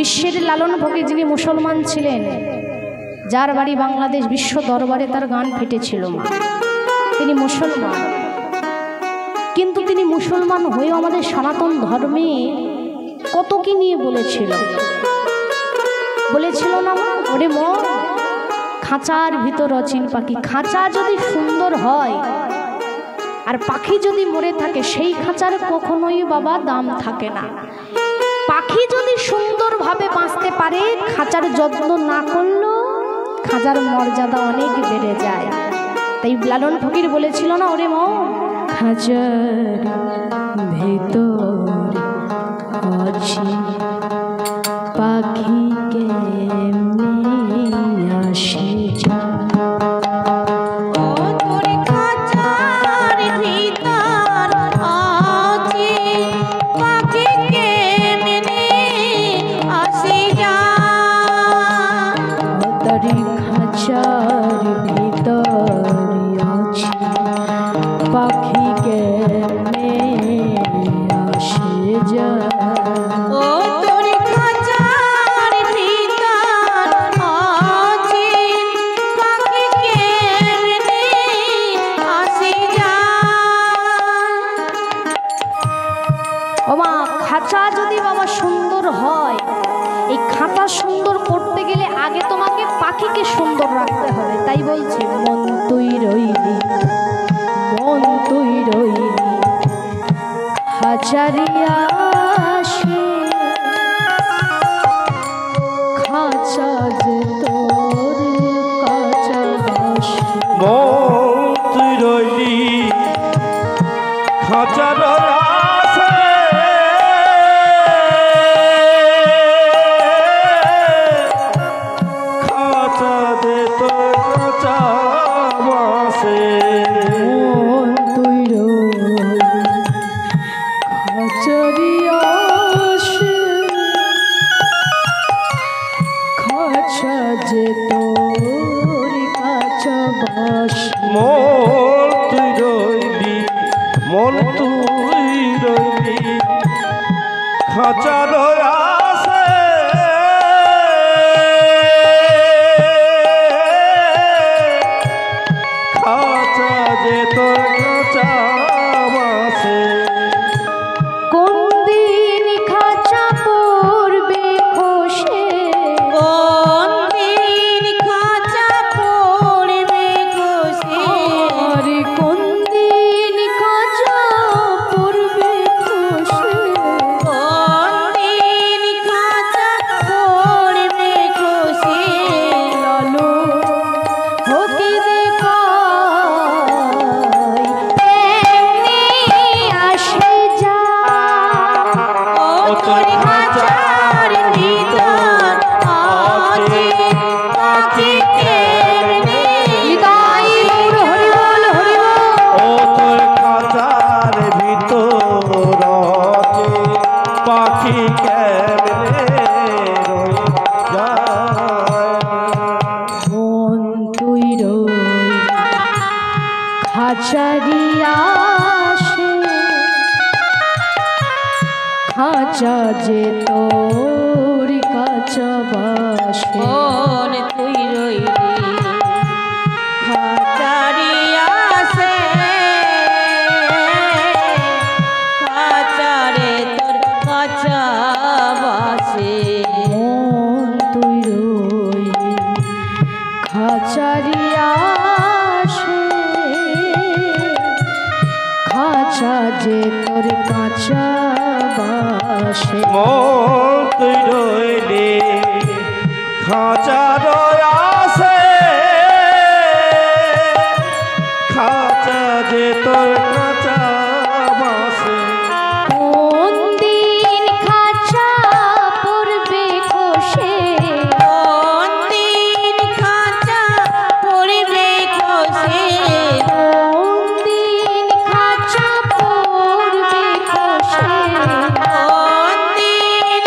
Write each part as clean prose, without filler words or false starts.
বিশ্বের লালন ফকির যিনি মুসলমান ছিলেন, যার বাড়ি বাংলাদেশ, বিশ্ব দরবারে তার গান ফেটেছিল মা। তিনি মুসলমান, কিন্তু তিনি মুসলমান হয়েও আমাদের সনাতন ধর্মে কত কি নিয়ে বলেছিল না মা? ওরে মন, খাঁচার ভিতর অচিন পাখি। খাঁচা যদি সুন্দর হয় আর পাখি যদি মরে থাকে, সেই খাঁচার কখনোই বাবা দাম থাকে না। পাখি যদি সুন্দরভাবে বাঁচতে পারে, খাঁচার যত্ন না করলেও খাঁচার মর্যাদা অনেক বেড়ে যায়। তাই লালন ফকির বলেছিল না, ওরে মন, খাঁচার ভিতর আছে পাখি কেমনে আসে যায়। খাঁচা যদি বাবা সুন্দর হয়, এই খাঁচা সুন্দর করতে গেলে আগে তোমাকে পাখিকে সুন্দর রাখতে হবে। তাই বলছে, মন তুই রইলি, মন তুই রইলি খাঁচারিয়া আসে, খাঁচা যে তোর কাঁচা বাসে। মন তুই রইলি খাঁচার খাঁচার আসে, খাঁচা যে তোর খাঁচা বাসে। কোন দিন খাঁচা পড়বে খসে, কোন দিন খাঁচা পড়বে খসে, আরে কোন দিন খাঁচা পড়বে খসে, কোন দিন খাঁচা পড়বে খসে। লালু হকি খাঁচারিয়া আসে, খাঁচা যে তোর কাঁচা বাসে। মন তুই রইলি খাঁচারিয়া আসে, খাঁচা রে তোর কাঁচা বাসে। মন তুই রইলি খাঁচারিয়া আসে, খাঁচা যে তোর কাঁচা বাসে। মন তুই রইলি খাঁচার আসে, খাঁচা যে তোর কাঁচা বাসে। কোন দিন খাঁচা পড়বে খসে, কোন দিন খাঁচা পড়বে খসে, কোন দিন খাঁচা পড়বে খসে, কোন দিন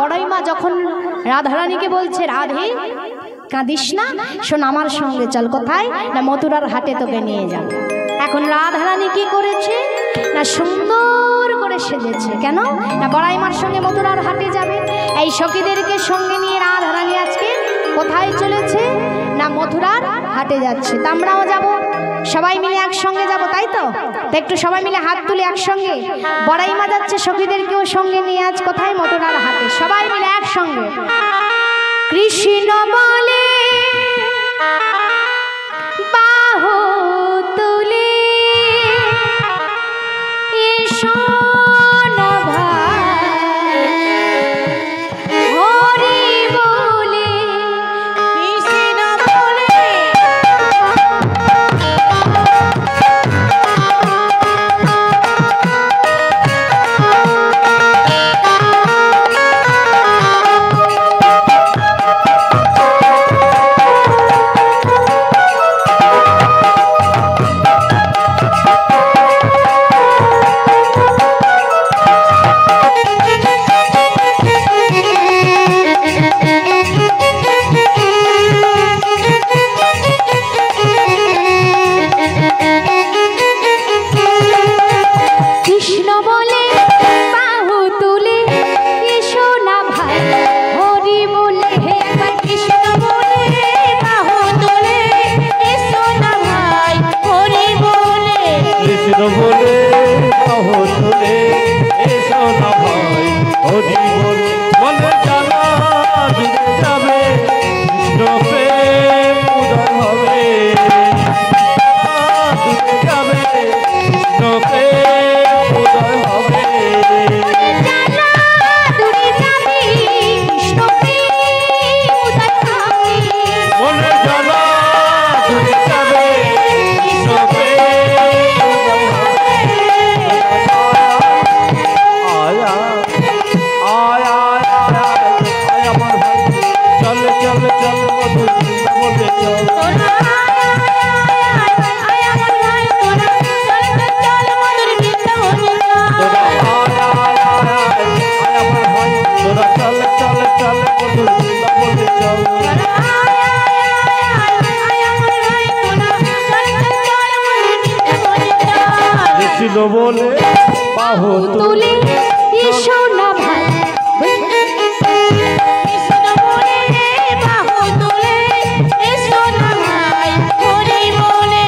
বড়াই মা যখন রাধারানীকে বলছে, রাধে কাঁদিস না, শোন আমার সঙ্গে চল। কোথায়? না মথুরার হাটে তোকে নিয়ে যাব। এখন রাধারানী কি করেছে? না সুন্দর করে সেজেছে। কেন? না বড়াই মার সঙ্গে মথুরার হাটে যাবে। এই সখীদেরকে সঙ্গে নিয়ে রাধারানী আজকে কোথায় চলেছে? না মথুরার হাটে যাচ্ছে। তা আমরাও যাব, সবাই মিলে একসঙ্গে যাব, তাই তো? একটু সবাই মিলে হাত তুলে একসঙ্গে। বড়াই মা যাচ্ছে সখীদেরকেও সঙ্গে নিয়ে আজ কোথায়? মথুরার হাটে। সবাই মিলে একসঙ্গে। কৃষ্ণ বলে বাহু তুলে এসো না ভাই, হরি বলে কৃষ্ণ বলে বলে বাহু তুলে এসো না ভাই, কৃষ্ণ বলে বাহু তুলে এসো না ভাই, হরি বলে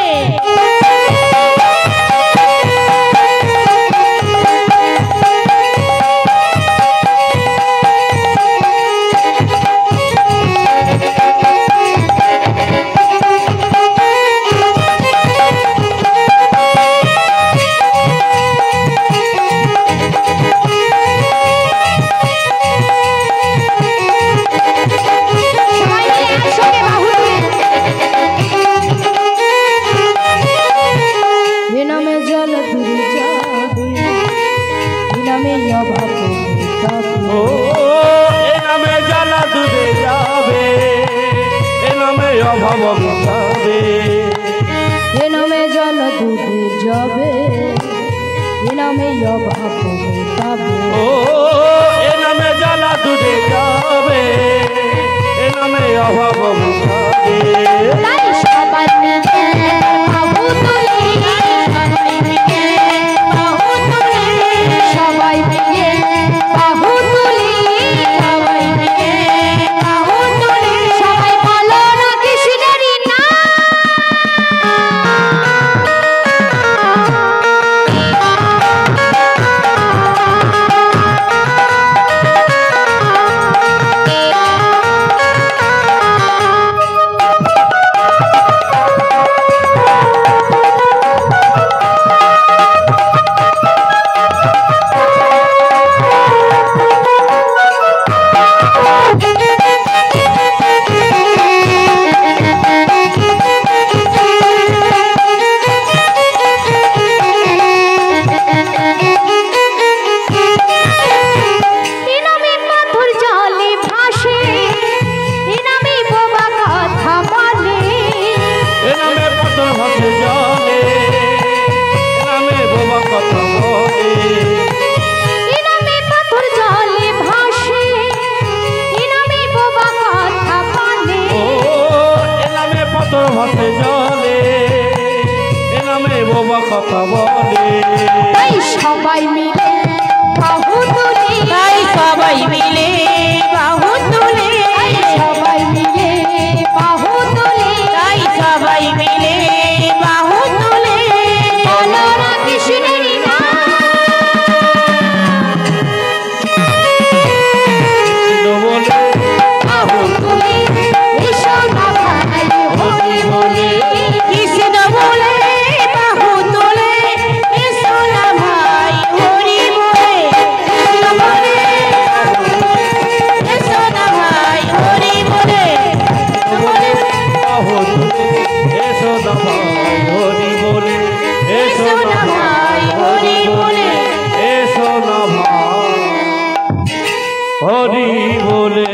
ভাসে জলে এ নামে বোবা কথা বলে তাই সবাই মিলে বাহু তুলে তাই সবাই মিলে বাহু তুলে সবাই মিলে বাহু তুলে তাই সবাই মিলে বাহু তুলে বলো না কৃষ্ণের নাম বলে বাহু তুলে এসো না ভাই হরি বলে কৃষ্ণ বলে বাহু তুলে এসো না ভাই হরি বলে কৃষ্ণ বলে এসো না ভাই হরি বলে এসো না ভাই হরি বলে এসো না ভাই হরি বলে এসো না ভাই হরি বলে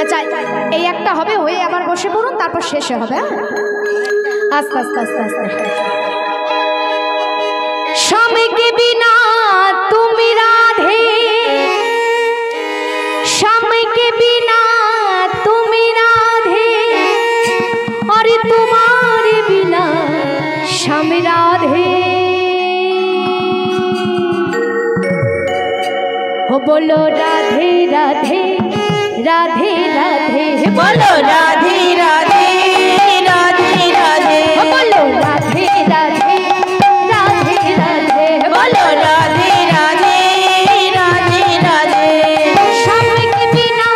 আচ্ছা এই একটা হবে হয়ে আবার বসে পড়ুন তারপর শেষে হবে আস্তে আস্তে আস্তে আস্তে স্বামী के बिना তুমি রাধে স্বামী के बिना তুমি রাধে और तुम्हारे बिना স্বামী রাধे हो बोलो राधे राधे राधे राधे बोलो राधे राधे राधे राधे हो बोलो राधे राधे राधे राधे बोलो राधे राधे राधे राधे श्याम के बिना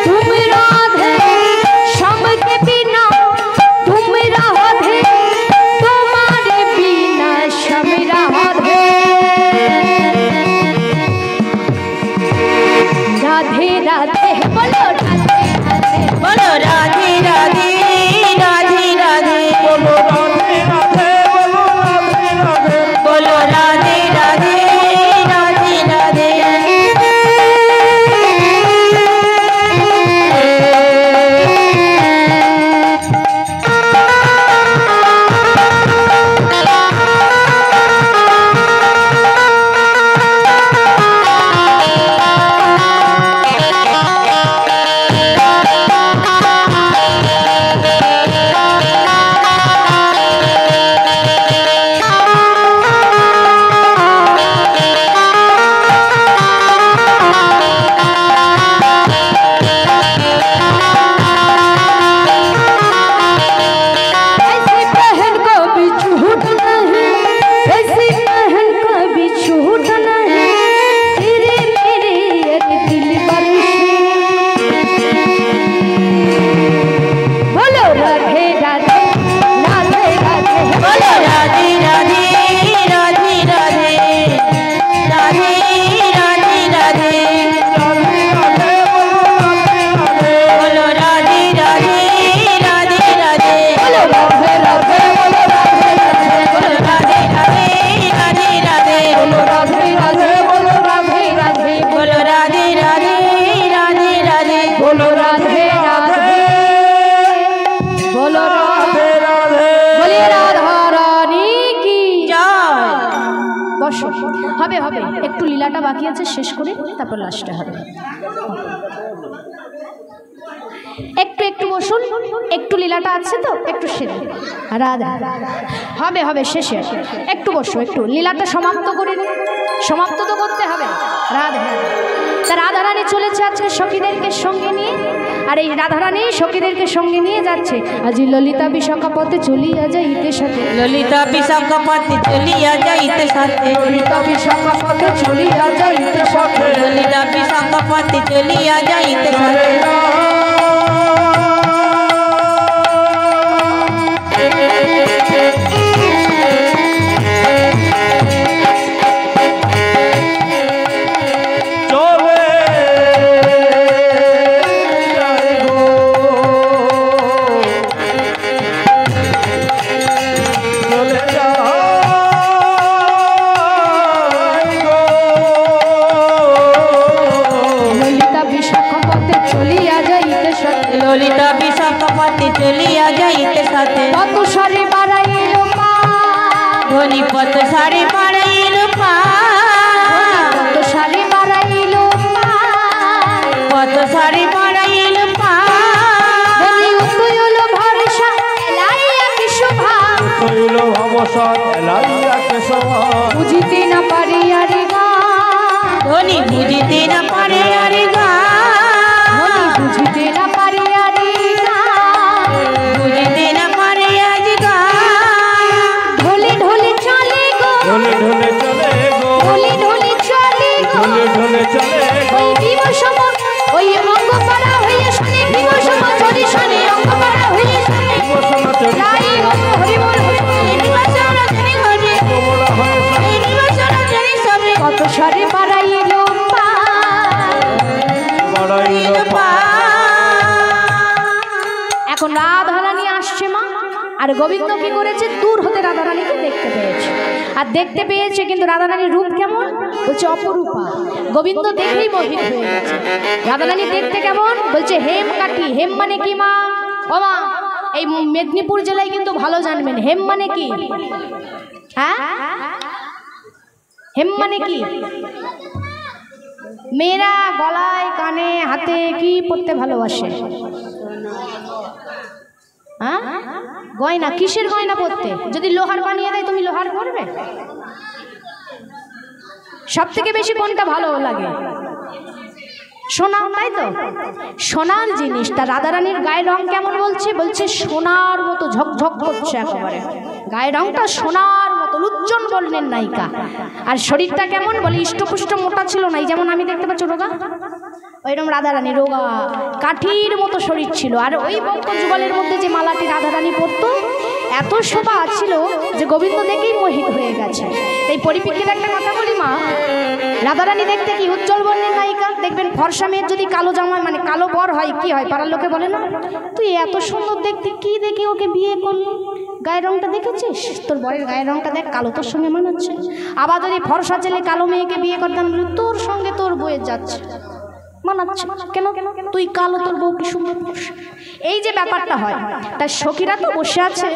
तुम राधे श्याम के बिना तुम राधे तुम्हारे बिना श्याम राधे राधे राधे बोलो राधे राधे बोलो राधे राधे राधे राधे बोलो राधे राधे बोलो राधे राधे बोलो राधे राधे राधे ऐसी बहन को भी छूट नहीं ऐसी बहन को भी छूट नहीं तेरे मेरे अरे दिल पर बोलो राधे राधे राधे राधे बोलो राधे राधे राधे राधे राधे राधे राधे बोलो राधे राधे राधे राधे बोलो राधे राधे बोलो राधे राधे बोलो राधे राधे राधे राधे बोलो राधे राधे राधे राधे बोलो राधे राधे बोलो राधे राधे राधे बोलो राधे राधे बोलिए राधा रानी की जय বসো হবে হবে একটু লীলাটা বাকি আছে শেষ করে তারপর লাস্টে হবে একটু একটু বসুন একটু লীলাটা আছে তো একটু সেরে রাধা হবে হবে শেষে একটু বসো একটু লীলাটা সমাপ্ত করে নিন সমাপ্ত তো করতে হবে রাধা তা রাধারানী চলেছে আজকে সখীদেরকে সঙ্গে নিয়ে আর এই রাধারানী সখীদেরকে সঙ্গে নিয়ে যাচ্ছে আজ ললিতা বিশাখা পথে চলিয়া যাইতে সাথে ललिता विशाखापति चलिया जाइते साथे ললিতা বিশাখা পথে চলিয়া যাইতে সাথে ललिता विशाखापति चलिया जाइते साथे চলে যায় গো চলে যায় গো ললিতা বিশাখা পথে চলিয়া যাইতে সাথে ललिता विशाखापति चलिया जाइते साथे কত সারি বাড়াইল পা धोनी पत साड़ी पड़ाइल पा কত সারি বাড়াইল পা पत साड़ी पड़ाइल গোবিন্দ কি করেছে, দূর হতে রাধারানীকে দেখতে পেয়েছে। আর দেখতে পেয়েছে কিন্তু রাধারানীর রূপ কেমন, বলছে অপরূপা। গোবিন্দ দেখেই মোহিত হয়ে গেছে। রাধারানী দেখতে কেমন, বলছে হেম কাঠি। হেম মানে কি মা? ও মা, এই মেদিনীপুর জেলায় কিন্তু ভালো জানবেন হেম মানে কি। হ্যাঁ, হেম মানে কি? মেয়েরা গলায় কানে হাতে কি পরতে ভালোবাসে? হ্যাঁ, গয়না। কিসের গয়না পরতে? যদি লোহার বানিয়ে দেয় তুমি লোহার পরবে? সব থেকে বেশি কোনটা ভালো লাগে? সোনা, তাই তো? সোনার জিনিসটা। রাধারানীর গায়ের রং কেমন বলছে, বলছে সোনার মতো ঝকঝক করছে একেবারে। গায়ের রংটা সোনার মতো, উজ্জ্বল বর্ণের নায়িকা। আর শরীরটা কেমন বলে, ইষ্টপুষ্ট মোটা ছিল না, যেমন আমি দেখতে পাচ্ছি রোগা, ওইরকম রাধারানী রোগা, কাঠির মতো শরীর ছিল। আর ওই বঙ্কযুগলের মধ্যে যে মালাটি রাধারানী পরতো, এত শোভা ছিল যে গোবিন্দ দেখেই মোহিত হয়ে গেছে। এই পরিপ্রেক্ষিতে একটা কথা বলি মা, রাধারানী দেখতে কি উজ্জ্বল বর্ণের নায়িকা। দেখবেন ফর্সা মেয়ের যদি কালো জামায় মানে কালো বর হয়, কি হয় পাড়ার লোকে বলে না, তুই এত সুন্দর দেখতে, কি দেখে ওকে বিয়ে করলি? গায়ের রংটা দেখেছিস? তোর বরের গায়ের রংটা দেখ, কালো তোর সঙ্গে মানাচ্ছে। আবার যদি ফর্সা ছেলে কালো মেয়েকে বিয়ে করতাম, তোর সঙ্গে তোর বইয়ের যাচ্ছে, মানাচ্ছে কেন? তুই কালো, তোর বউ কি সুন্দর। এই যে ব্যাপারটা হয়, তার সখীরা তো বসে আছে।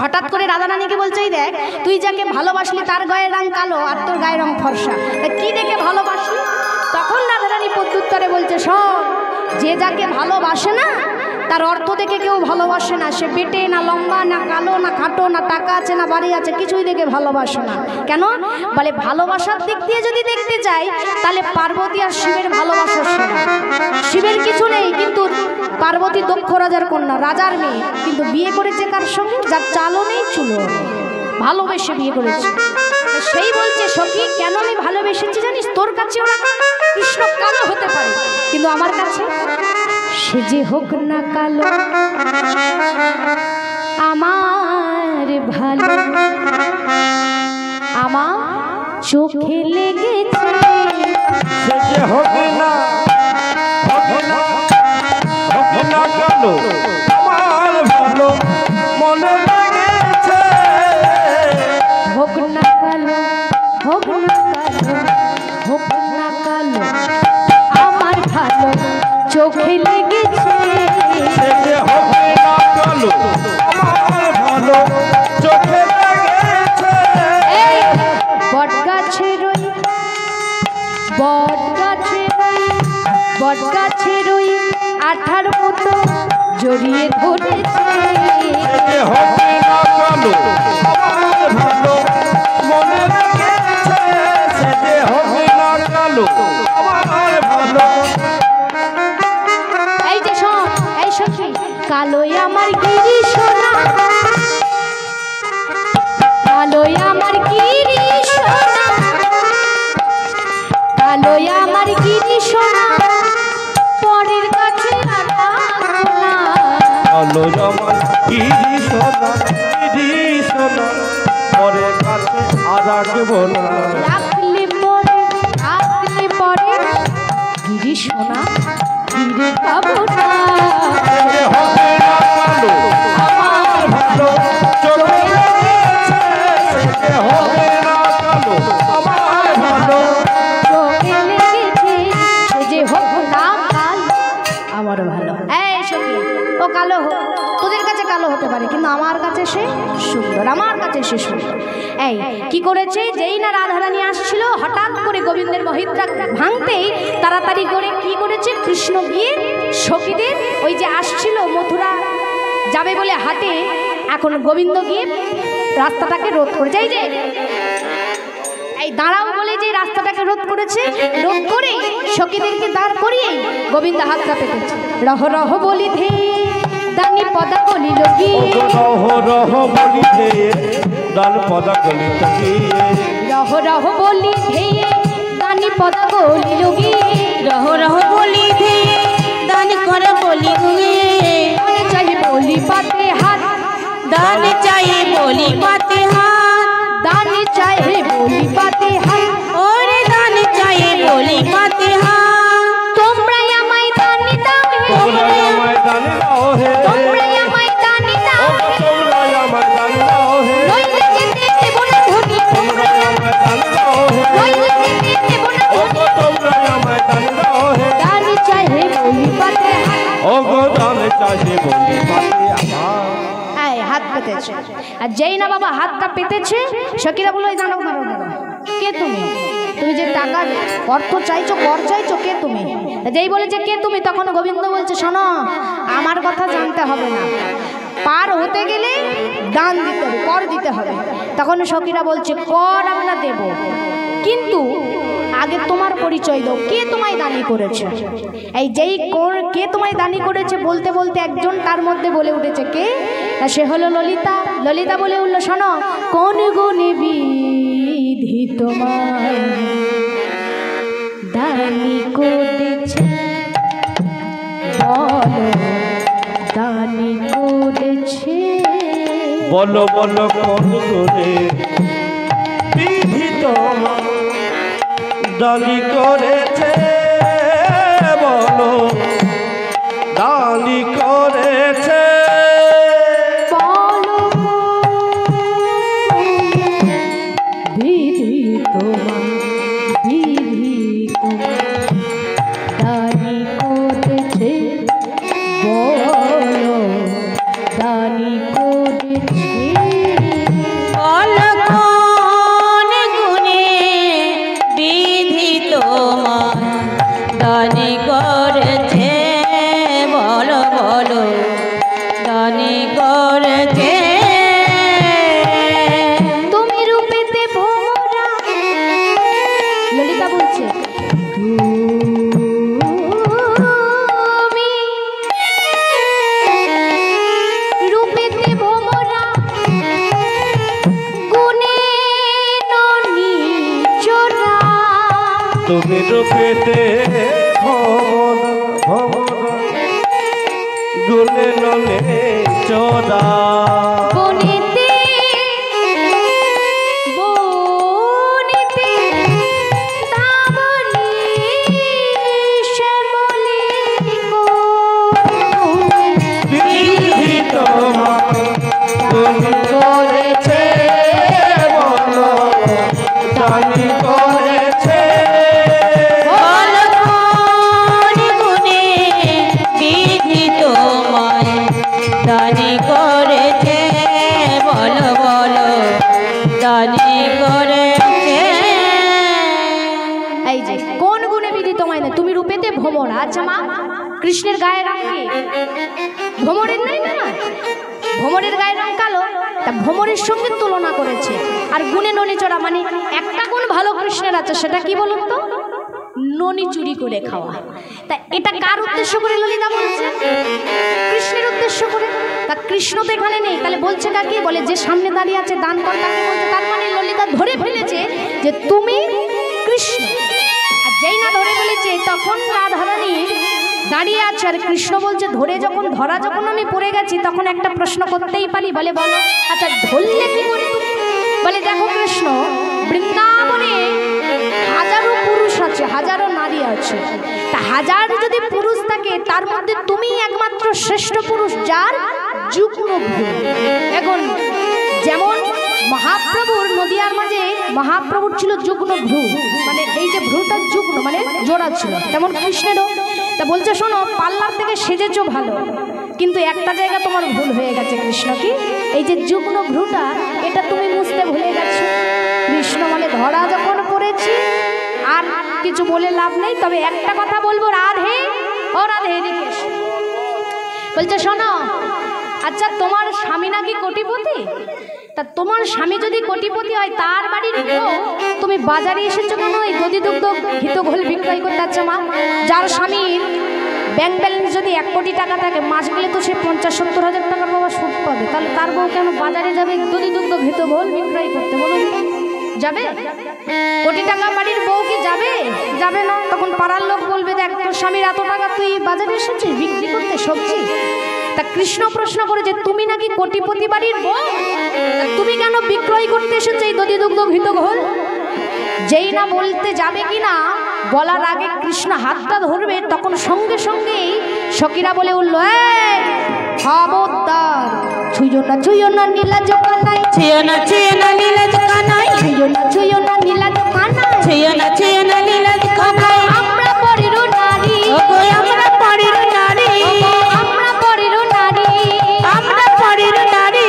হঠাৎ করে রাধারানীকে বলছে, এই দেখ, তুই যাকে ভালোবাসলি তার গায়ের রং কালো আর তোর গায়ের রং ফর্সা, কি দেখে ভালোবাসলি? তখন রাধারানী প্রত্যুত্তরে বলছে, শোন, যে যাকে ভালোবাসে না তার অর্থ দেখে কেউ ভালোবাসে না। সে বেটে না, লম্বা না, কালো না, খাটো না, টাকা আছে না, বাড়ি আছে, কিছুই দেখে ভালোবাসে না। কেন বলে, ভালোবাসার দিক দিয়ে যদি দেখতে চাই তাহলে পার্বতী আর শিবের ভালোবাসা সেরা। শিবের কিছু নেই, কিন্তু পার্বতী দক্ষ রাজার কন্যা, রাজার মেয়ে, কিন্তু বিয়ে করেছে কার সঙ্গে? যার চালও নেই চুলো, ভালোবেসে বিয়ে করেছে। সেই বলছে, সখী কেন আমি ভালোবেসেছি জানিস? তোর কাছে ওরা কৃষ্ণ কালো হতে পারে, কিন্তু আমার কাছে সে যে হোক না কালো, আমার ভালো, আমার চোখে লেগেছে। সে যে হোক না কালো, আমার ভালো মনে লেগেছে। হোক না কালো, হোক না কালো, হোক না কালো, আমার ভালো চোখে লেগেছে। সে যে হোক না কালো, আমার ভালো চোখে লেগেছে। এই বট গাছে রই, বট গাছে রই, বট গাছে রই, আঠার মতো জড়িয়ে ধরেছে। সে যে হোক না কালো, আমার ভালো মনে লেগেছে। সে যে হোক না কালো, আমার ভালো। এই যে শোন, এই সখী, কালোই আমার গিরি সোনা, কালোই আমার গিরি সোনা, কালোই আমার গিরি সোনা, পরের কাছে আর রাখবো না। কালো আমার গিরি সোনা, গিরি সোনা, পরে কাছে আর রাখবো না। রাখলে পরে, রাখলে পরে, গিরি সোনা ফিরে পাবো না। সে যে হোক না কালো, আমার ভালো চোখে লেগেছে। সে যে হোক না কালো, আমার ভালো। চোখে লেগেছে, সে যে হোক না কাল, আমার ভালো। এই সখী, ও কালো হোক, তোদের কাছে কালো হতে পারে, কিন্তু আমার কাছে সে সুন্দর, আমার কাছে সে সুন্দর। এই কি করেছে, যেই না রাধারানী আসছিল, হঠাৎ করে গোবিন্দের মহিদ্রা ভাঙতেই তাড়াতাড়ি করে কি করেছে, কৃষ্ণ গিয়ে সখীদের ওই যে আসছিল মথুরা যাবে বলে হাটে, এখন গোবিন্দ গিয়ে রাস্তাটাকে রোধ করেছে। এই যে এই দাঁড়াও বলে যে রাস্তাটাকে রোধ করেছে, রোধ করে সখীদেরকে দাঁড় করিয়ে গোবিন্দ হাতটা পেতেছে। রহ রহ বলি ধে দানি পদা বলিল কি, রহ রহ বলি ধে দান পদা গলি তকিয়ে। রহ রহ বলি ধে দানি পদা বলিল কি, রহ রহ বলি ধে দান করে বলি গুয়ে। মনে চাই বলি পাতে হাত, দান চাই বলি পাতে হাত, দান চাই বলি পাতে হাত, ওরে দান চাই বলি পাতে হাত। তোমরাই আমায় দানি দাও হে, তোমরা আমায় দান দাও হে, তোমরাই আমায় দানি দাও হে, তোমরা পেতেছে। আর যেই না বাবা হাতটা পেতেছে, সখীরা বললো এই দাঁড়াও দাঁড়াও দাঁড়াও, কে তুমি? তুমি যে টাকা অর্থ চাইছো, কর চাইছো, কে তুমি? যেই বলেছে কে তুমি, তখন গোবিন্দ বলছে শোনো, আমার কথা জানতে হবে না, পার হতে গেলে দান দিতে হবে, কর দিতে হবে। তখন সখীরা বলছে কর আমরা দেব, কিন্তু আগে তোমার পরিচয় দাও, কে তোমায় দানি করেছে? এই যেই কে তোমায় দানি করেছে বলতে বলতে একজন তার মধ্যে বলে উঠেছে, কে? সে হলো ললিতা। ললিতা বলে উঠলো শোনো, কোন গুণে বিধি তোমায় দানি করেছে, বলো দানি করেছে, বলো বলো কোন গুণে বিধি তোমায় দানি করেছে, বলো দানি করেছে, বলো বিধি তোমার, বিধি তোমার দানি করেছে, বলো দানি করেছে, বলো কোন গুণে বিধি তোমার দানি করেছে, বলো বলো দানি করেছে। তুমি রূপেতে ভোরা, ললিতা বলছে তুমি রূপেতে ভোরা, গুণে ননি চোরা, তুমি রূপেতে ভমর ভমর গুণে নলে চোরা, বনেতে বনেতে ধাবলি শ্যামলি কোনে, বিধি তোমার দানি করেছে, বলো দানি করেছে, বলো কোন গুণে বিধি তোমায় দানি করেছে, বলো বলো দানি করেছে। এই যে কোন গুণে বিধি তোমায় না, তুমি রূপেতে ভ্রমর। আচ্ছা মা, কৃষ্ণের গায়ের রং কি? ভ্রমরের নাই না, ভ্রমরের গায়ের রং কালো, তা ভ্রমরের সঙ্গে তুলনা করেছে। আর গুণে ননি চড়া, মানে একটা গুণ ভালো কৃষ্ণের আছে, সেটা কি বলুন তো? ননি চুরি করে খাওয়া। তা এটা কার উদ্দেশ্য করে ললিতা বলছে? কৃষ্ণের উদ্দেশ্য করে। তা কৃষ্ণ তো এখানে নেই, তাহলে বলছে কাকে? বলে যে সামনে দাঁড়িয়ে আছে দান কর তাকে বলছে। তার মানে ললিতা ধরে ফেলেছে যে তুমি কৃষ্ণ। আর যেই না ধরে ফেলেছে, তখন রাধারানী দাঁড়িয়ে আছে, আর কৃষ্ণ বলছে ধরে যখন ধরা যখন আমি পড়ে গেছি, তখন একটা প্রশ্ন করতেই পারি। বলে বলো, আচ্ছা ধরলে কি করে তুমি? বলে দেখো কৃষ্ণ, বৃন্দাবনে হাজারো পুরুষ আছে, হাজারো নারী আছে, তা হাজার যদি পুরুষ থাকে, তার মধ্যে তুমি একমাত্র শ্রেষ্ঠ পুরুষ, যার যুগ্ম ভ্রু। এখন যেমন মহাপ্রভুর নদিয়ার মাঝে মহাপ্রভুর ছিল যুগ্ম ভ্রু, মানে এই যে ভ্রুটা যুগ্ম মানে জোড়া ছিল, তেমন কৃষ্ণেরও। তা বলছে শোনো, পার্লার থেকে সেজেছো ভালো, কিন্তু একটা জায়গা তোমার ভুল হয়ে গেছে কৃষ্ণ। কি? এই যে যুগ্ম ভ্রুটা, এটা তুমি মুছতে ভুলে গেছো। কৃষ্ণ বলে ধরা যখন পড়েছি আর কিছু বলে লাভ নেই, তবে একটা কথা বলবো, রাধে ও রাধে এদিকে এসো। বলছে শোনো, আচ্ছা তোমার স্বামী নাকি কোটিপতি, তা তোমার স্বামী যদি কোটিপতি হয়, তার বাড়ির বউ তুমি বাজারে এসেছো কেন এই দধি দুগ্ধ ঘিত ঘোল বিক্রয় করতে? আচ্ছা মা, যার স্বামীর ব্যাংক ব্যালেন্স যদি 1 কোটি টাকা থাকে, মাস গেলে তো সে 50-70 হাজার টাকার বাবা সুদ পাবে, তাহলে তার বউ কেন বাজারে যাবে দধি দুগ্ধ ঘিত ঘোল বিক্রয় করতে? বলুন, যাবে? কোটি টাকা বাড়ির বউ কি যাবে? যাবে না। তখন পাড়ার লোক বলবে, দেখ তোর স্বামীর এত টাকা, তুই বাজারে এসেছিস বিক্রি করতে সবজি। তা কৃষ্ণ প্রশ্ন করে যে তুমি নাকি কোটিপতি বাড়ির বউ, তুমি কেন বিক্রয় করতে এসেছো এই দধি দুগ্ধ ঘিত ঘোল? যেই না বলতে যাবে কিনা, বলার আগে কৃষ্ণ হাতটা ধরবে, তখন সঙ্গে সঙ্গেই সখীরা বলে উঠলো, খবরদার, ছুঁয়ো না ছুঁয়ো না নীলা জোকানাই, ছুঁয়ো না ছুঁয়ো না নীলা জোকানাই, ছুঁয়ো না ছুঁয়ো না নীলা জোকানাই, ছুঁয়ো না ছুঁয়ো না নীলা জোকানাই। আমরা পরের নারী, ওগো আমরা পরের নারী, আমরা পরের নারী, আমরা পরের নারী।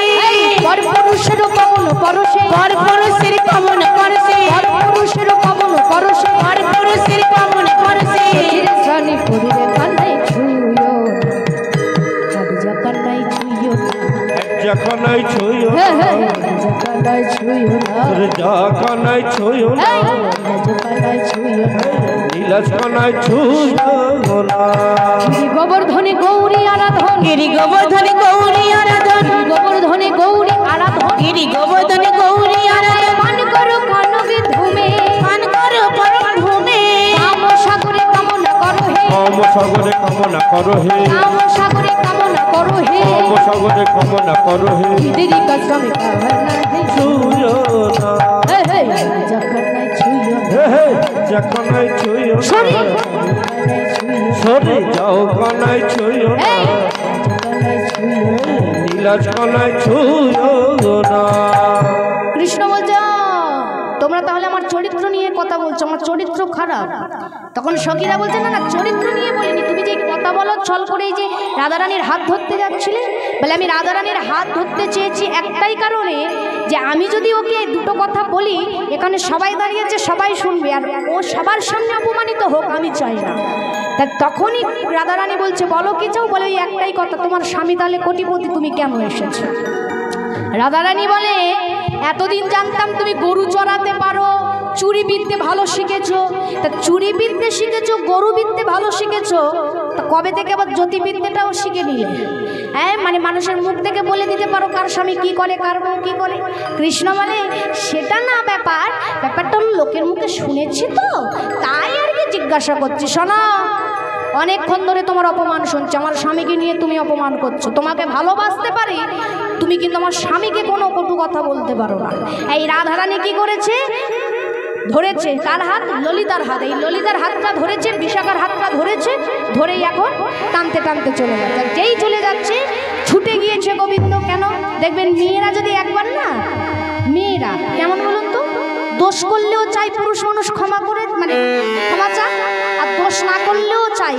ছুঁয়ো না নীলাজকানায় ছুঁয়ো না নীলাজকানায় ছুঁয়ো না গিরি গোবর্ধনে গৌরী আরাধন গিরি গোবর্ধনে গৌরী আরাধন গোবর্ধনে গৌরী আরাধন গিরি গোবর্ধনে গৌরী আরাধন পান করো কনকে ধুমে পান করো পরম ভূমে কাম সাগরে কামনা করো হে কাম সাগরে কামনা করো হে কাম সাগরে কামনা করো হে কাম সাগরে কামনা করো হে দিদি কষ্টমে কামনা হে ছুঁয়ো না হে হে জগন্নাথ ছুঁয়ো হে হে যখনই ছুঁয়ো না সরি সরে যাও কানায় ছুঁয়ো না জগন্নাথ ছুঁয়ো নীলাজকানায় ছুঁয়ো না কৃষ্ণ বলছে তোমরা তাহলে আমার চরিত্র নিয়ে কথা বলছো আমার চরিত্র খারাপ তখন সখীরা বলছে না না চরিত্র নিয়ে বলিনি তুমি যে কথা বলো ছল করেই যে রাধারানীর হাত ধরতে যাচ্ছিলে বলে আমি রাধারানীর হাত ধরতে চেয়েছি একটাই কারণে যে আমি যদি ওকে দুটো কথা বলি এখানে সবাই দাঁড়িয়েছে সবাই শুনবে আর ও সবার সামনে অপমানিত হোক আমি চাই না তা তখনই রাধারানী বলছে বলো কি চাও বলে ওই একটাই কথা তোমার স্বামী তাহলে কোটিপতি তুমি কেন এসেছো রাধারানী বলে এতদিন জানতাম তুমি গরু চড়াতে পারো চুরি বিদ্যে ভালো শিখেছো তা চুরি বিদ্যে শিখেছো গরু বিদ্যে ভালো শিখেছো তা কবে থেকে আবার জ্যোতির্বিদ্যেটাও শিখে নিলে হ্যাঁ মানে মানুষের মুখ থেকে বলে দিতে পারো কার স্বামী কী করে কার বউ কী করে কৃষ্ণ বলে সেটা না ব্যাপারটা হলো লোকের মুখে শুনেছি তো তাই আর কি জিজ্ঞাসা করছি শোনো অনেকক্ষণ ধরে তোমার অপমান শুনছি আমার স্বামীকে নিয়ে তুমি অপমান করছো তোমাকে ভালোবাসতে পারি তুমি কিন্তু আমার স্বামীকে কোনো কটু কথা বলতে পারো না এই রাধারানী কি করেছে ধরেছে কার হাত ললিতার হাত এই ললিতার হাতটা ধরেছে বিশাখার হাতটা ধরেছে ধরেই এখন টানতে টানতে চলে যাচ্ছে যেই চলে যাচ্ছে ছুটে গিয়েছে গোবিন্দ কেন দেখবেন মেয়েরা যদি একবার না মেয়েরা কেমন বলুন তো দোষ করলেও চাই পুরুষ মানুষ ক্ষমা করে মানে ক্ষমা চায় আর দোষ না করলেও চাই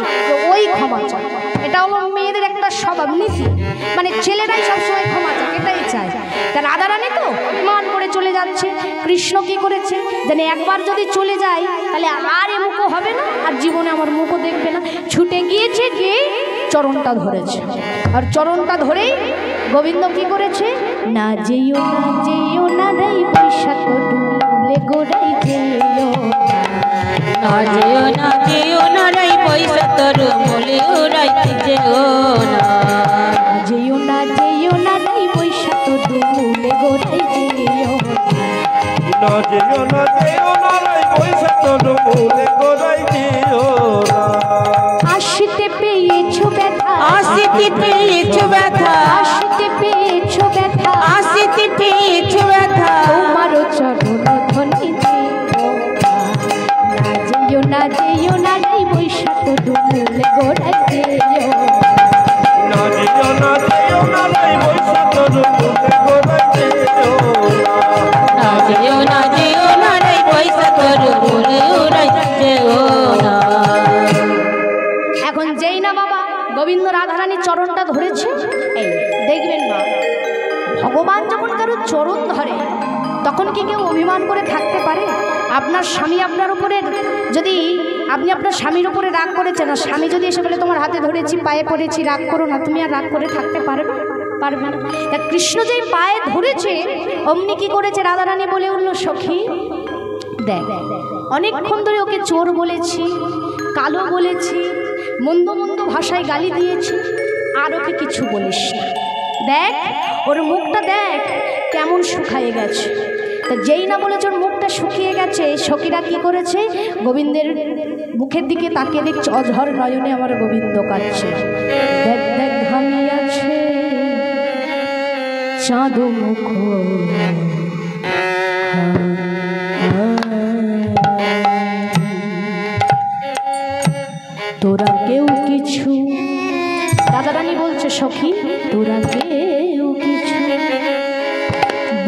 ওই ক্ষমা চায় এটা হলো মেয়েদের একটা স্বভাব নীতি মানে ছেলেরাই সবসময় ক্ষমা চায় এটাই চায় তা রাধারানী তো মান করে চলে যাচ্ছে কৃষ্ণ কি করেছে জানে একবার যদি চলে যায় তাহলে আর এ মুখও হবে না আর জীবনে আমার মুখও দেখবে না ছুটে গিয়েছে গিয়ে চরণটা ধরেছে আর চরণটা ধরেই গোবিন্দ কি করেছে না যেও না রে পয়সা তো ডুলে গোড়াই যেও না যেও না রে পয়সা তোর মূলে উড়াইতে যেও না যেও না রে পয়সা তো ডুলে গোড়াই যেও না যেও না রে পয়সা তোর মূলে গোড়াই যেও না আসতে পেয়েছো ব্যথা আসিতে পেয়েছো ব্যথা আসতে পেয়েছো ব্যথা আসিতে পেয়েছো ব্যথা তোমারও চরণ ধ্বনি না যেও না রে পয়সা তো ডুলে গোড়াই যেও না যেও না রে পয়সা তোর মূলে গোড়াই যেও না যেও না রে পয়সা তোর মূলে উড়াইতে যেও না এখন যেই না বাবা গোবিন্দ রাধারানীর চরণটা ধরেছে এই দেখবেন না ভগবান যখন কারো চরণ ধরে তখন কি কেউ অভিমান করে থাকতে পারে আপনার স্বামী আপনার উপরে যদি আপনি আপনার স্বামীর উপরে রাগ করেছেন আর স্বামী যদি এসে বলে তোমার হাতে ধরেছি পায়ে পড়েছি রাগ করো না তুমি আর রাগ করে থাকতে পারবে পারবে না তা কৃষ্ণ যেই পায়ে ধরেছে অমনি কি করেছে রাধারানী বলে উঠল সখী দেখ অনেকক্ষণ ধরে ওকে চোর বলেছি কালো বলেছি মন্দ মন্দ ভাষায় গালি দিয়েছি আর ওকে কিছু বলিস না দেখ ওর মুখটা দেখ কেমন শুকায়ে গেছে তা যেই না বলেছে ওর মুখটা শুকিয়ে গেছে সখীরা কি করেছে গোবিন্দের মুখের দিকে তাকিয়ে দেখছে অঝর নয়নে আমার গোবিন্দ কাঁদছে দেখ দেখ ঘামিয়াছে চাঁদ মুখ তোরা কেউ কিছু রাধারানী বলছে সখী তোরা কেউ কিছু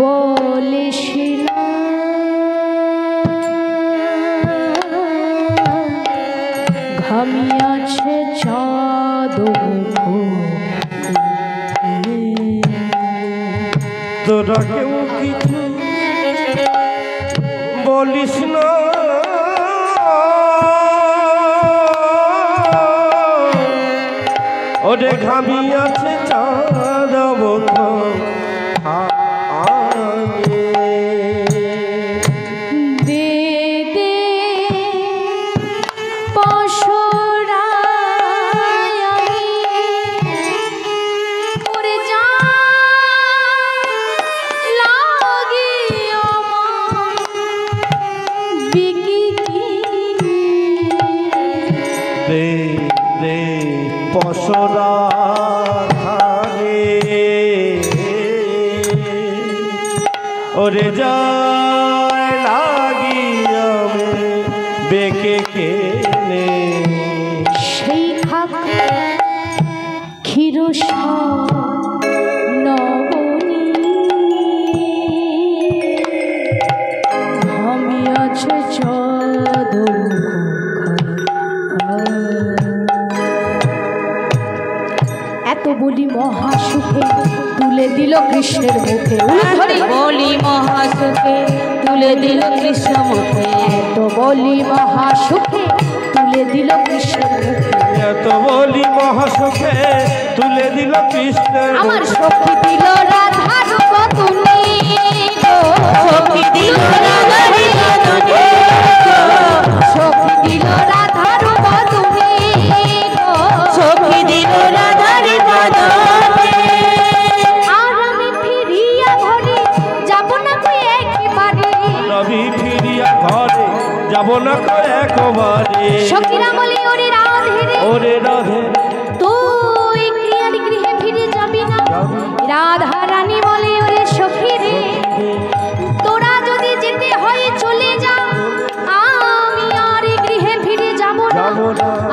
বলিস না ঘামিয়াছে চাঁদ তোরা কেউ কিছু বলিস না ওরে ঘামিয়াছে চাঁদ দে রে রে পশরা ধারে ওরে যায় লাগিয়া বেকে কেনে সেই খাক ক্ষীরস নবনী আমি আছে চদর এত বলি মহাসুখে তুলে দিল কৃষ্ণের মুখে বলি মহাসুখে তুলে দিল কৃষ্ণ মুখে এত বলি মহাসুখে তুলে দিল কৃষ্ণের মুখে এত বলি মহাসুখে তুলে দিল কৃষ্ণের আমার সখী দিল রাধার বদনে সখী দিল রাধার বদনে সখী দিল রাধার বদনে সখী দিল রাধার বদনে আর আমি ফিরিয়া ঘরে যাব না কই একেবারে নবী ফিরিয়া ঘরে যাব না কই একবারে সখীরা বলি ওরে রাধে রে ওরে রাধে তুই ক্রিয়ার গৃহে ফিরে যাবি না রাধা রানী বলে ওরে সখী রে তোরা যদি যেতে হয় চলে যা আমি আর গৃহে ফিরে যাব না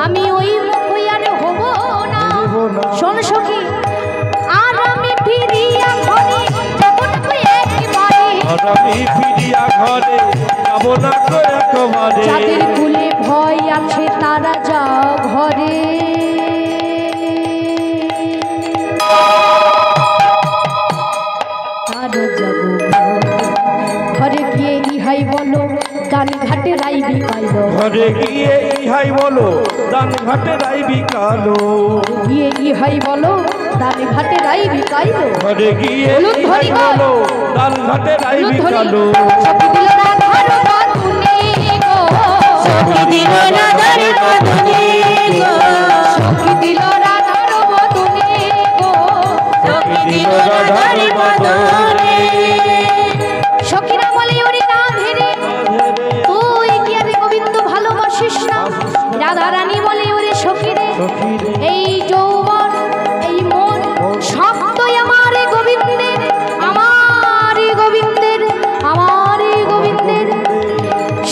আমি ওই মুখ আর হব না শোন সখী আর আমি ফিরিয়া ঘরে যাব না কই একেবারে নবী ফিরিয়া ঘরে যাব না কই একবারে যাদের কুলে ভয় আছে তারা যা ঘরে তারা যাব ঘরে গিয়ে ইহাই বলো গান ঘাটে রাইবি পাইলো ঘরে গিয়ে ইহাই বলো দান ঘাটে রাইবি কালো গিয়ে ইহাই বলো দান ঘাটে রাইবি পাইলো ঘরে গিয়ে বলুন ইহাই ধনী গো। বলো দান ঘাটে রাইবি কালো সখী দিল রাধার বাঁধনে গো সখী দিল রাধার বদনে গো সখী দিল রাধার বাঁধনে গো সখী দিল রাধার বদনে সখীরা বলে ওরে রাধে রে তুই কি আর গোবিন্দ ভালোবাসিস না রাধা রানী বলে ওরে সখী রে এই যৌবন এই মন সবই আমার গোবিন্দের আমার গোবিন্দের আমার গোবিন্দের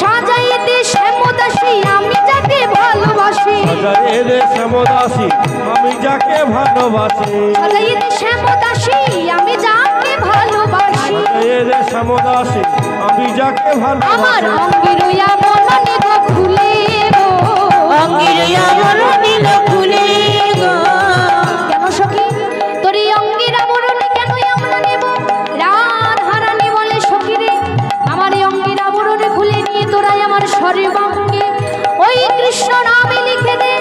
সাজাইতে শ্যামদাসী আমি যাকে ভালোবাসি সাজায়ে রে শ্যামদাসী আমি যাকে ভালোবাসি সাজাইতে শ্যামদাসী আমি যাকে ভালোবাসি সাজায়ে রে শ্যামদাসী আমি যাকে আমার ভালোবাসি অঙ্গে রইয়া মননে গো খুলে গো অঙ্গির আবরণ নীল ফুলে গো কেন সখী তোর এই অঙ্গের আবরণে কেন আমরা নেব রাধা রানী বলে সখী রে আমার এই অঙ্গের আবরণে খুলে নিয়ে তোরাই আমার সর্বাঙ্গে ওই কৃষ্ণ নামে লিখে দে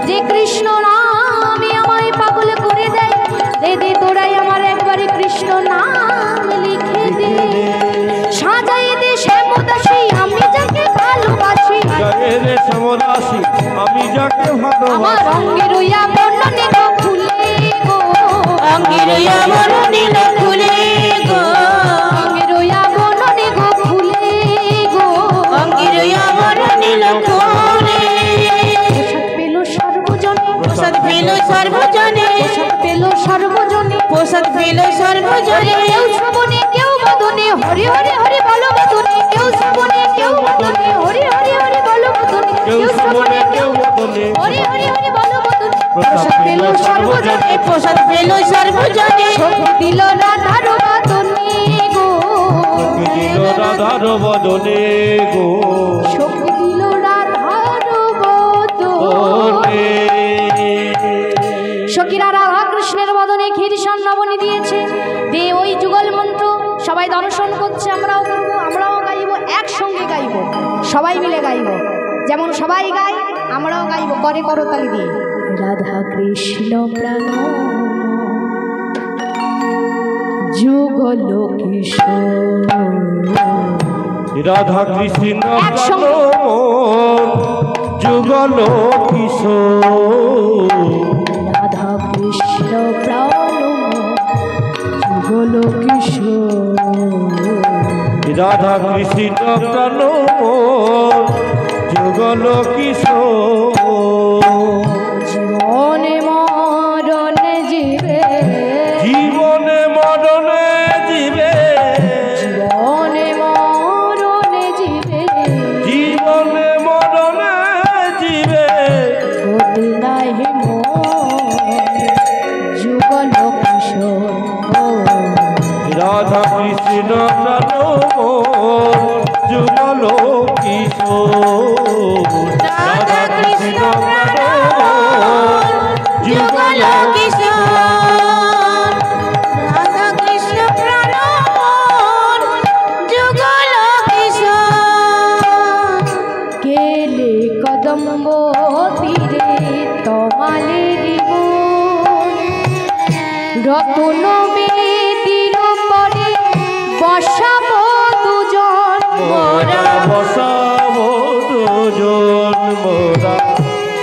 যে কৃষ্ণ নামে আমায় পাগল করে দেয় দে দে তোরাই আমার একবারে কৃষ্ণ নাম লিখে দে সাজাই দে শ্যামদাসী আমি যাকে ভালোবাসি সাজায়ে রে শ্যামদাসী আমি যাকে আমার ভালোবাসি অঙ্গে রইয়া বর্ণনে গো খুলে গো অঙ্গির আবরণ নীল ফুলে গো অঙ্গে রইয়া বর্ণনে গো খুলে গো অঙ্গির আবরণ নীল ফুলে প্রসাদ পেল সর্বজনে প্রসাদ পেল সর্বজনে প্রসাদ পেল প্রসাদ পেল সর্বজনে সর্বজনে কেউ শ্রবণে কেউ বদনে হরি হরি হরি বলো বদনে কেউ শ্রবণে কেউ বদনে হরি হরি হরি বলো বদনে কেউ শ্রবণে কেউ বদনে হরি হরি হরি বলো বদনে প্রসাদ পেল সর্বজনে প্রসাদ পেল সর্বজনে সখী দিল রাধার বাদনে গো দিল রাধার বদনে গো সখী দিল রাধার বদনে সখীরা রাধা কৃষ্ণের বদনে ক্ষীর সন্নবনী দিয়েছে দে ওই যুগল মন্ত্র সবাই দর্শন করছে আমরাও করবো আমরাও গাইবো একসঙ্গে গাইবো সবাই মিলে গাইবো যেমন সবাই গায় আমরাও গাইবো করে করতালি দিয়ে রাধা কৃষ্ণ প্রাণ যুগল কিশোর রাধা কৃষ্ণ একসঙ্গে। যুগল কিশোর রাধা কৃষ্ণ প্রাণ যুগল কিশোর রাধা কৃষ্ণ প্রাণ যুগল কিশোর প্রাণ মোর যুগল কিশোর রাধা কৃষ্ণ প্রাণ মোর যুগল কিশোর রাধা কৃষ্ণ প্রাণ মোর যুগল কিশোর গেলে কদম্ব তীরে তমালের রতন বেদির পরে বসাবো দুজন মোরা বসাবো দুজন মোরা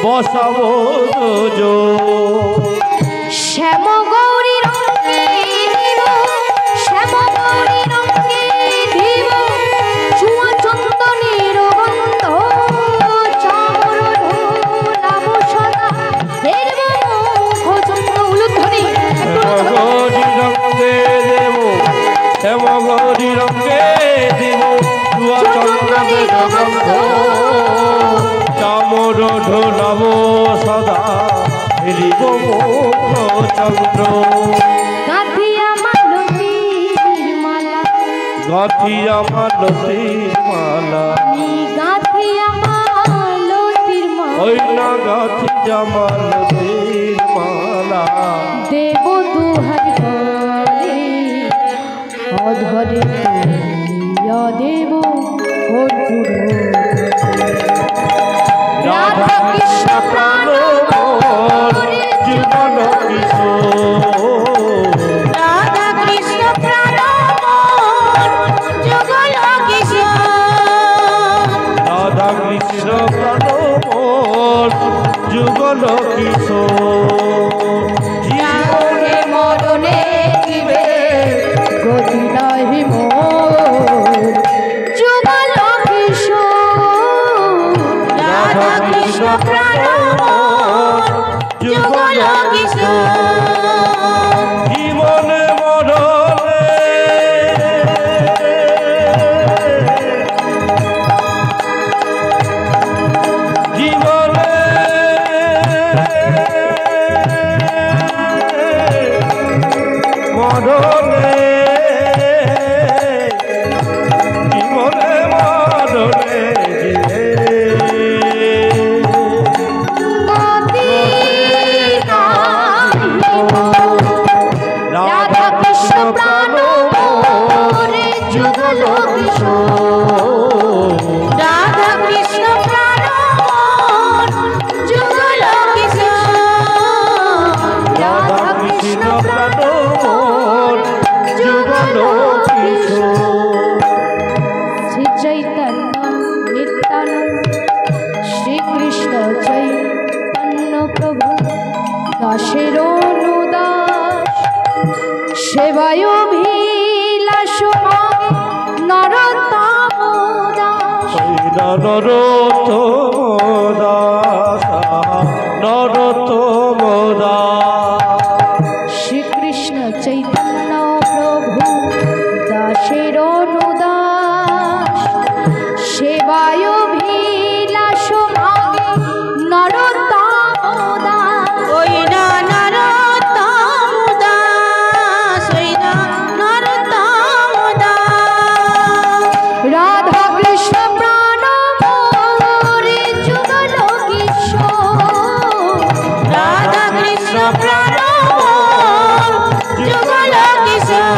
বসাবো দুজন শ্যাম গৌরী রঙে দিব শ্যাম গৌরী রঙে দিব চুয়া চন্দনের গন্ধ চামর ধুলাম সদা হেরব মুখ চন্দ্র উলুধ্বনি শ্যামগৌরী রঙ্গে দেব শ্যামগৌরী রঙ্গে দেব চুয়া চন্দনের গন্ধ চামর ঢোলাব সদা হেরিব মুখ চন্দ্র গাঁথিয়া মালতীর মালা গাঁথিয়া মালতীর মালা গাঁথিয়া মালতীর মালা ওই না গাঁথিয়া মালতীর মালা দেব দুহারি ঘরে অধরে তুলিয়া দেব কর্পূর রাধা কৃষ্ণ প্রাণ মোর জীবন কিশোর রাধা কৃষ্ণ প্রাণ মোর যুগল কিশোর রাধা কৃষ্ণ প্রাণ মোর যুগল কিশোর জীবনে মরণে দিবে গতি নাহি মোর যুগল কিশোর রাধা কৃষ্ণ প্রাণ মোর যুগল কিশোর জীবনে মরণে জীবনে মরণে জীবনে মরণে রাধা কৃষ্ণ প্রাণ মোরে যুগল কিশোর রাধা কৃষ্ণ প্রাণ মোর যুগল কিশোর রাধা কৃষ্ণ প্রাণ মোর যুগল কিশোর শ্রী চৈতন্য নিত্যানন্দ শ্রীকৃষ্ণ চৈতন্য প্রভু দাসের অনুদাস সেবায় অভিলাষ নরোত্তম দাস নরোত্তম দাস নরোত্তম দাস শ্রীকৃষ্ণ চৈতন্য প্রভু দাসের অনুদাস সেবায় অভিলাষ নরোত্তম দাস ওই না নরোত্তম দাস ওই না নরোত্তম দাস রাধা কৃষ্ণ প্রাণ মোরে যুগল কিশোর রাধা কৃষ্ণ প্রাণ মোর যুগল কিশোর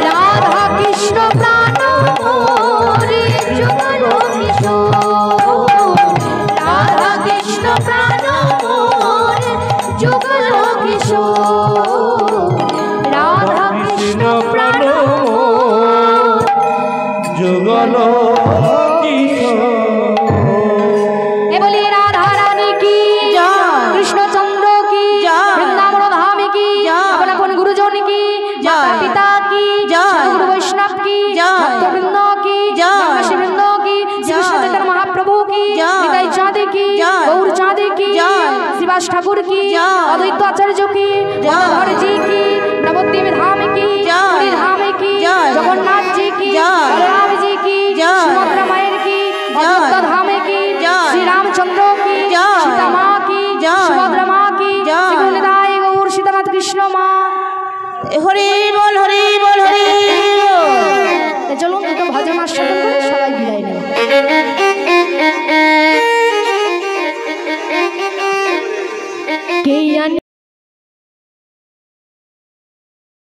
রাধা কৃষ্ণ প্রাণ মোরে যুগল কিশোর রাধা কৃষ্ণ প্রাণ মোরে যুগল কিশোর রাধা কৃষ্ণ প্রাণ মোর যুগল কিশোর এ বলি রাধা রানী কি জয়। কৃষ্ণচন্দ্র কি জয়। বৃন্দাবন ধাম কি জয়। আপন আপন গুরুজন কি জয়। মাতা পিতা কি জয়। গুরু বৈষ্ণব কি জয়। ভক্তবৃন্দ কি জয়। ব্রহ্মর্ষিবৃন্দ কি শ্রীকৃষ্ণ জয়। চৈতন্য মহাপ্রভু কি জয়। নিতাই চাঁদে কি জয়। গৌর চাঁদে কি জয়। শ্রীবাস ঠাকুর কি জয়। অদ্বৈত আচার্য কি জয়। গদাধর জি কি নবদ্বীপ ধাম কি জয়। পুরী ধাম কি জয়। জগন্নাথ জি কি জয়। বলরাম জি কি জয়। সুভদ্রা মায়ের কি জয়। অযোধ্যা ধামে কি জয়। শ্রী রামচন্দ্র কি জয়। সীতা মা কি জয়। সুভদ্রা মা কি জয়। শ্রী গৌর সীতানাথ কৃষ্ণ মা হরে